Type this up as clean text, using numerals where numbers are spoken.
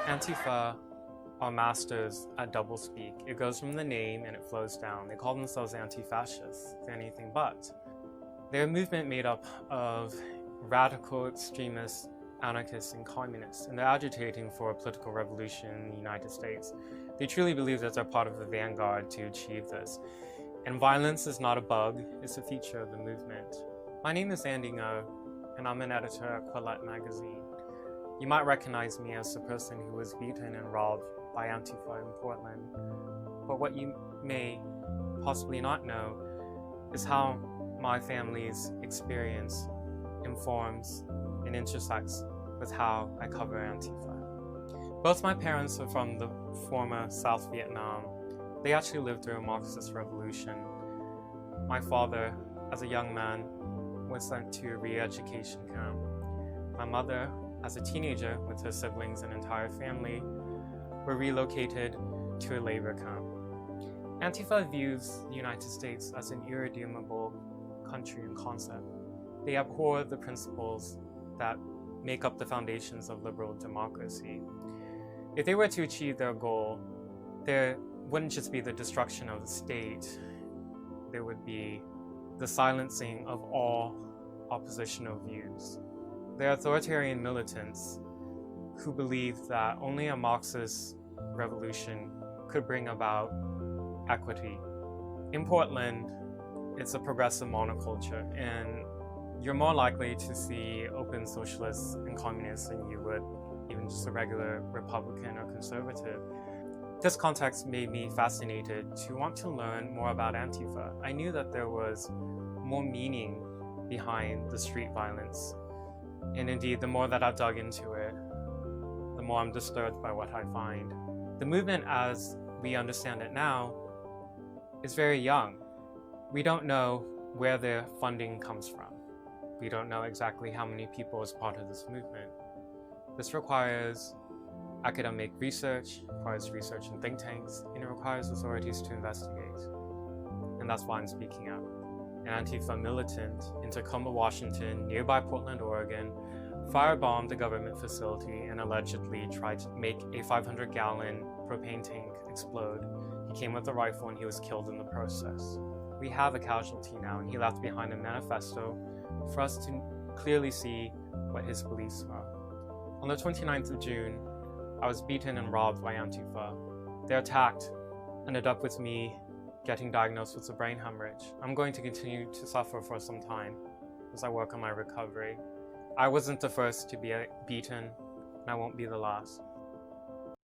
Antifa are masters at doublespeak. It goes from the name and it flows down. They call themselves anti-fascists, if anything but. They're a movement made up of radical extremists, anarchists, and communists, and they're agitating for a political revolution in the United States. They truly believe that they're part of the vanguard to achieve this. And violence is not a bug, it's a feature of the movement. My name is Andy Ngo, and I'm an editor at Quillette magazine. You might recognize me as the person who was beaten and robbed by Antifa in Portland. But what you may possibly not know is how my family's experience informs and intersects with how I cover Antifa. Both my parents are from the former South Vietnam. They actually lived through a Marxist revolution. My father, as a young man, was sent to a re-education camp. My mother, as a teenager with her siblings and entire family, were relocated to a labor camp. Antifa views the United States as an irredeemable country and concept. They abhor the principles that make up the foundations of liberal democracy. If they were to achieve their goal, there wouldn't just be the destruction of the state, there would be the silencing of all oppositional views. They're authoritarian militants who believe that only a Marxist revolution could bring about equity. In Portland, it's a progressive monoculture, and you're more likely to see open socialists and communists than you would even just a regular Republican or conservative. This context made me fascinated to want to learn more about Antifa. I knew that there was more meaning behind the street violence. And indeed, the more that I've dug into it, the more I'm disturbed by what I find. The movement, as we understand it now, is very young. We don't know where their funding comes from. We don't know exactly how many people is part of this movement. This requires academic research, requires research in think tanks, and it requires authorities to investigate. And that's why I'm speaking out. An Antifa militant in Tacoma, Washington, nearby Portland, Oregon, firebombed a government facility and allegedly tried to make a 500-gallon propane tank explode. He came with a rifle and he was killed in the process. We have a casualty now, and he left behind a manifesto for us to clearly see what his beliefs are. On the 29th of June, I was beaten and robbed by Antifa. Their attack ended up with me getting diagnosed with a brain hemorrhage. I'm going to continue to suffer for some time as I work on my recovery. I wasn't the first to be beaten, and I won't be the last.